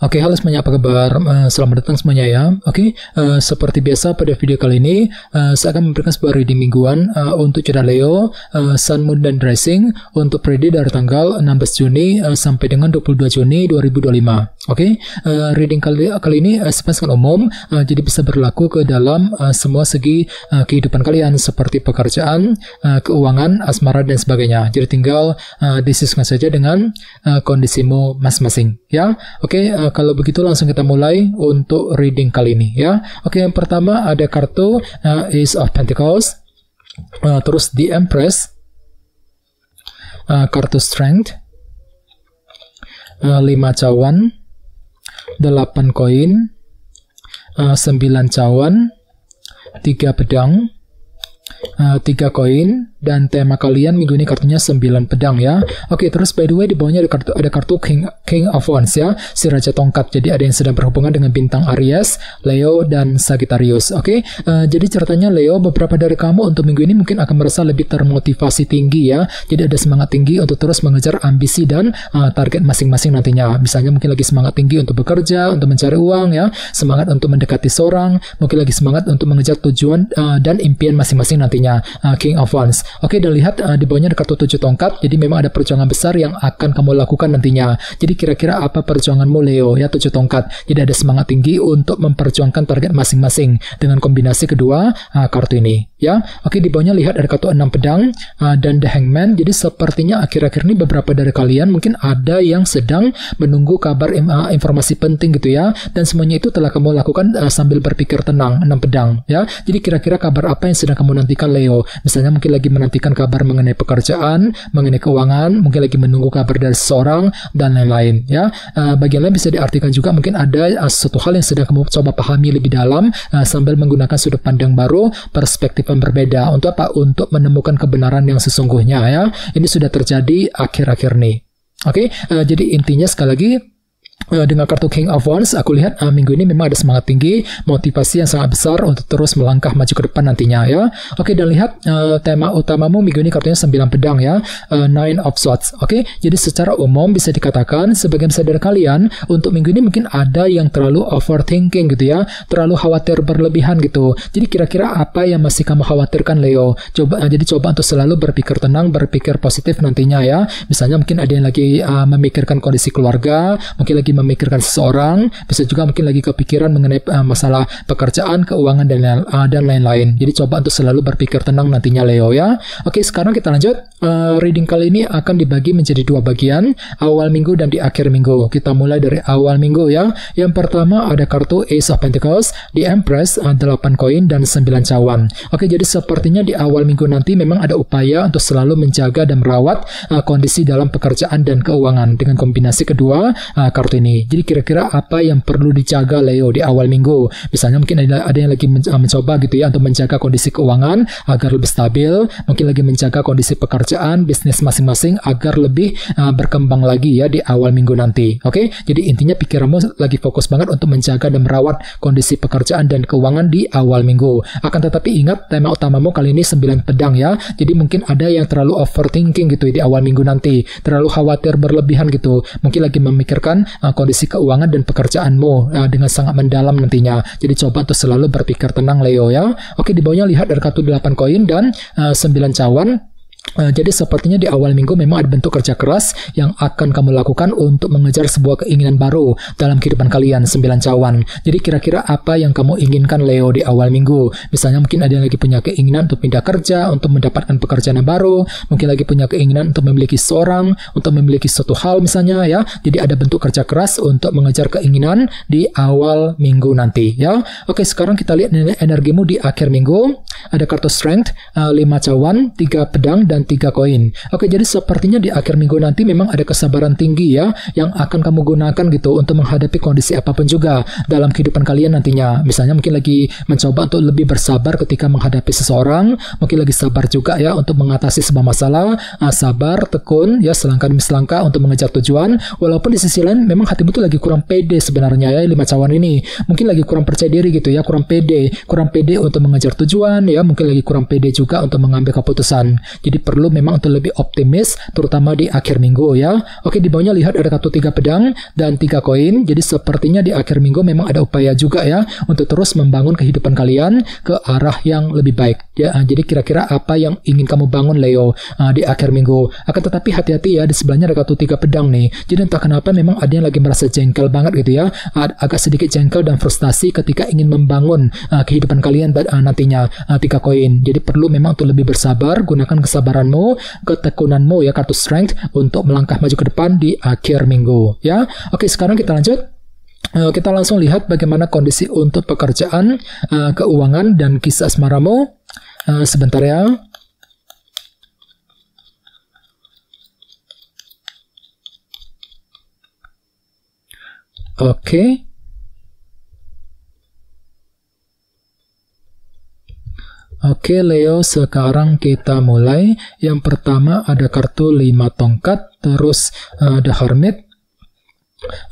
Oke, halo semuanya, apa kabar? Selamat datang semuanya ya. Oke, seperti biasa pada video kali ini, saya akan memberikan sebuah reading mingguan untuk zodiak Leo, Sun, Moon, dan Rising untuk periode dari tanggal 16 Juni sampai dengan 22 Juni 2025. Oke, reading kali ini sangat umum, jadi bisa berlaku ke dalam semua segi kehidupan kalian seperti pekerjaan, keuangan, asmara, dan sebagainya. Jadi tinggal disesuaikan saja dengan kondisimu masing-masing ya. Oke, kalau begitu langsung kita mulai untuk reading kali ini ya. Oke, yang pertama ada kartu Ace of Pentacles, terus The Empress, kartu Strength, 5 cawan, 8 koin, 9 cawan, 3 pedang, 3 koin, dan tema kalian minggu ini kartunya 9 pedang ya. Oke, terus by the way di bawahnya ada kartu King of Wands ya, si Raja Tongkat. Jadi ada yang sedang berhubungan dengan bintang Aries, Leo, dan Sagittarius. Oke, jadi ceritanya Leo, beberapa dari kamu untuk minggu ini mungkin akan merasa lebih termotivasi tinggi ya. Jadi ada semangat tinggi untuk terus mengejar ambisi dan target masing-masing nantinya. Misalnya mungkin lagi semangat tinggi untuk bekerja, untuk mencari uang ya, semangat untuk mendekati seorang, mungkin lagi semangat untuk mengejar tujuan dan impian masing-masing nantinya. King of Wands. Oke, dan lihat di bawahnya ada kartu 7 tongkat. Jadi memang ada perjuangan besar yang akan kamu lakukan nantinya. Jadi kira-kira apa perjuanganmu Leo ya, 7 tongkat. Jadi ada semangat tinggi untuk memperjuangkan target masing-masing dengan kombinasi kedua kartu ini ya. Oke, di bawahnya lihat ada kartu 6 pedang dan The Hangman. Jadi sepertinya akhir-akhir ini beberapa dari kalian mungkin ada yang sedang menunggu kabar informasi penting gitu ya. Dan semuanya itu telah kamu lakukan sambil berpikir tenang. 6 pedang ya. Jadi kira-kira kabar apa yang sedang kamu nantikan Leo? Misalnya mungkin lagi menantikan kabar mengenai pekerjaan, mengenai keuangan, mungkin lagi menunggu kabar dari seseorang, dan lain-lain ya. Bagian lain bisa diartikan juga mungkin ada suatu hal yang sedang kamu coba pahami lebih dalam sambil menggunakan sudut pandang baru, perspektif yang berbeda. Untuk apa? Untuk menemukan kebenaran yang sesungguhnya ya. Ini sudah terjadi akhir-akhir ini. Oke, jadi intinya sekali lagi, dengan kartu King of Wands, aku lihat minggu ini memang ada semangat tinggi, motivasi yang sangat besar untuk terus melangkah maju ke depan nantinya ya. Oke, dan lihat tema utamamu minggu ini kartunya 9 pedang ya, 9 of Swords. Oke, jadi secara umum bisa dikatakan sebagian besar dari kalian untuk minggu ini mungkin ada yang terlalu overthinking gitu ya, terlalu khawatir berlebihan gitu. Jadi kira-kira apa yang masih kamu khawatirkan Leo? Jadi coba untuk selalu berpikir tenang, berpikir positif nantinya ya. Misalnya mungkin ada yang lagi memikirkan kondisi keluarga, mungkin lagi memikirkan seseorang, bisa juga mungkin lagi kepikiran mengenai masalah pekerjaan, keuangan, dan lain-lain. Jadi coba untuk selalu berpikir tenang nantinya Leo ya. Oke, sekarang kita lanjut. Reading kali ini akan dibagi menjadi 2 bagian, awal minggu dan di akhir minggu. Kita mulai dari awal minggu ya. Yang pertama ada kartu Ace of Pentacles, The Empress, 8 koin, dan 9 cawan. Oke, jadi sepertinya di awal minggu nanti memang ada upaya untuk selalu menjaga dan merawat kondisi dalam pekerjaan dan keuangan dengan kombinasi kedua kartu ini. Jadi kira-kira apa yang perlu dijaga Leo di awal minggu? Misalnya mungkin ada yang lagi mencoba gitu ya untuk menjaga kondisi keuangan agar lebih stabil, mungkin lagi menjaga kondisi pekerjaan, bisnis masing-masing agar lebih berkembang lagi ya di awal minggu nanti. Oke, jadi intinya pikiranmu lagi fokus banget untuk menjaga dan merawat kondisi pekerjaan dan keuangan di awal minggu. Akan tetapi ingat, tema utamamu kali ini 9 pedang ya. Jadi mungkin ada yang terlalu overthinking gitu ya di awal minggu nanti, terlalu khawatir berlebihan gitu. Mungkin lagi memikirkan kondisi keuangan dan pekerjaanmu dengan sangat mendalam nantinya. Jadi coba untuk selalu berpikir tenang Leo ya. Oke, di bawahnya lihat ada kartu 8 koin dan 9 cawan. Jadi sepertinya di awal minggu memang ada bentuk kerja keras yang akan kamu lakukan untuk mengejar sebuah keinginan baru dalam kehidupan kalian, 9 cawan. Jadi kira-kira apa yang kamu inginkan Leo di awal minggu? Misalnya mungkin ada yang lagi punya keinginan untuk pindah kerja, untuk mendapatkan pekerjaan yang baru, mungkin lagi punya keinginan untuk memiliki seorang, untuk memiliki suatu hal misalnya ya. Jadi ada bentuk kerja keras untuk mengejar keinginan di awal minggu nanti ya. Oke, sekarang kita lihat energimu di akhir minggu. Ada kartu Strength, 5 cawan, 3 pedang, dan 3 koin. Oke, jadi sepertinya di akhir minggu nanti memang ada kesabaran tinggi ya yang akan kamu gunakan gitu untuk menghadapi kondisi apapun juga dalam kehidupan kalian nantinya. Misalnya mungkin lagi mencoba untuk lebih bersabar ketika menghadapi seseorang, mungkin lagi sabar juga ya untuk mengatasi sebuah masalah, sabar, tekun ya, selangkah demi selangkah untuk mengejar tujuan. Walaupun di sisi lain memang hatimu tuh lagi kurang pede sebenarnya ya, 5 cawan ini. Mungkin lagi kurang percaya diri gitu ya, kurang pede untuk mengejar tujuan ya, mungkin lagi kurang pede juga untuk mengambil keputusan. Jadi perlu memang untuk lebih optimis, terutama di akhir minggu ya. Oke, di bawahnya lihat ada kartu 3 pedang dan 3 koin. Jadi sepertinya di akhir minggu memang ada upaya juga ya untuk terus membangun kehidupan kalian ke arah yang lebih baik. Ya, jadi kira-kira apa yang ingin kamu bangun Leo di akhir minggu. Akan tetapi hati-hati ya, di sebelahnya ada kartu 3 pedang nih. Jadi entah kenapa memang ada yang lagi merasa jengkel banget gitu ya. Agak sedikit jengkel dan frustasi ketika ingin membangun kehidupan kalian nantinya 3 koin. Jadi perlu memang untuk lebih bersabar, gunakan kesabaranmu, ketekunanmu ya, kartu strength untuk melangkah maju ke depan di akhir minggu ya. Oke, sekarang kita lanjut. Kita langsung lihat bagaimana kondisi untuk pekerjaan, keuangan, dan kisah asmaramu. Sebentar ya. Oke. Oke Leo, sekarang kita mulai. Yang pertama ada kartu 5 tongkat, terus The Hermit,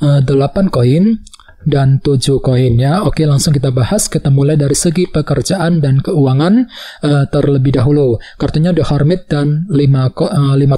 8 koin, dan 7 koin ya. Oke, langsung kita bahas. Kita mulai dari segi pekerjaan dan keuangan terlebih dahulu. Kartunya The Hermit dan 5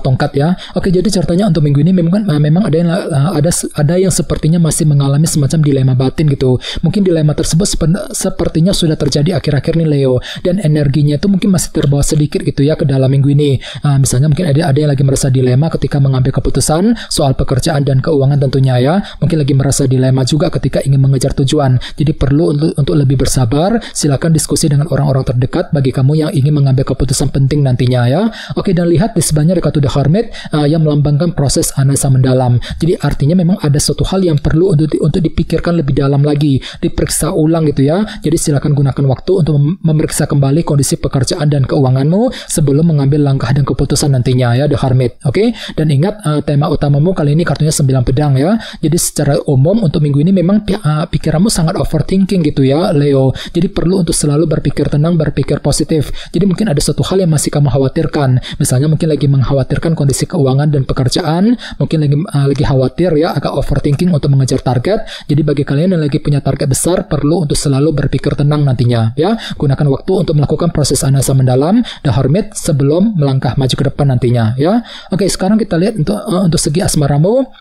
tongkat ya. Oke, jadi ceritanya untuk minggu ini memang ada yang sepertinya masih mengalami semacam dilema batin gitu. Mungkin dilema tersebut sepertinya sudah terjadi akhir-akhir ini Leo, dan energinya itu mungkin masih terbawa sedikit gitu ya ke dalam minggu ini. Misalnya mungkin ada yang lagi merasa dilema ketika mengambil keputusan soal pekerjaan dan keuangan tentunya ya. Mungkin lagi merasa dilema juga ketika ingin mengejar tujuan. Jadi perlu untuk lebih bersabar. Silakan diskusi dengan orang-orang terdekat bagi kamu yang ingin mengambil keputusan penting nantinya ya. Oke, dan lihat di sebelahnya ada kartu The Hermit yang melambangkan proses analisa mendalam. Jadi artinya memang ada suatu hal yang perlu untuk dipikirkan lebih dalam lagi, diperiksa ulang gitu ya. Jadi silakan gunakan waktu untuk memeriksa kembali kondisi pekerjaan dan keuanganmu sebelum mengambil langkah dan keputusan nantinya ya, The Hermit. Oke, dan ingat tema utamamu kali ini kartunya 9 pedang ya. Jadi secara umum untuk minggu ini memang pikiranmu sangat overthinking gitu ya Leo. Jadi perlu untuk selalu berpikir tenang, berpikir positif. Jadi mungkin ada satu hal yang masih kamu khawatirkan. Misalnya mungkin lagi mengkhawatirkan kondisi keuangan dan pekerjaan, mungkin lagi khawatir ya, agak overthinking untuk mengejar target. Jadi bagi kalian yang lagi punya target besar, perlu untuk selalu berpikir tenang nantinya ya. Gunakan waktu untuk melakukan proses analisa mendalam The Hermit sebelum melangkah maju ke depan nantinya ya. Oke, sekarang kita lihat untuk segi asmaramu.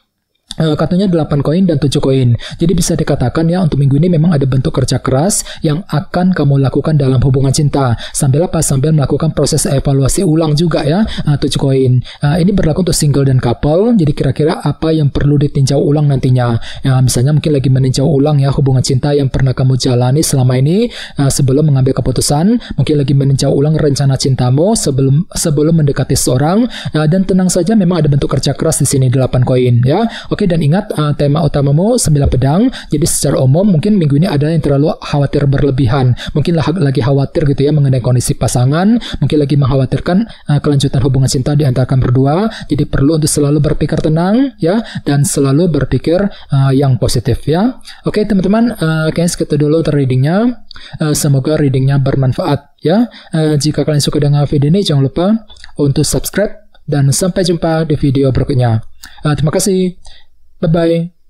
Kartunya 8 koin dan 7 koin. Jadi bisa dikatakan ya, untuk minggu ini memang ada bentuk kerja keras yang akan kamu lakukan dalam hubungan cinta. Sambil melakukan proses evaluasi ulang juga ya. 7 koin. Ini berlaku untuk single dan couple. Jadi kira-kira apa yang perlu ditinjau ulang nantinya. Ya, misalnya mungkin lagi meninjau ulang ya hubungan cinta yang pernah kamu jalani selama ini sebelum mengambil keputusan. Mungkin lagi meninjau ulang rencana cintamu sebelum mendekati seorang. Dan tenang saja, memang ada bentuk kerja keras di sini 8 koin ya. Oke, dan ingat tema utamamu 9 pedang. Jadi secara umum mungkin minggu ini ada yang terlalu khawatir berlebihan. Mungkin lagi khawatir gitu ya mengenai kondisi pasangan. Mungkin lagi mengkhawatirkan kelanjutan hubungan cinta di antara kalian berdua. Jadi perlu untuk selalu berpikir tenang ya, dan selalu berpikir yang positif ya. Oke teman-teman, kayaknya segitu dulu readingnya. Semoga readingnya bermanfaat ya. Jika kalian suka dengan video ini, jangan lupa untuk subscribe, dan sampai jumpa di video berikutnya. Terima kasih. Bye-bye.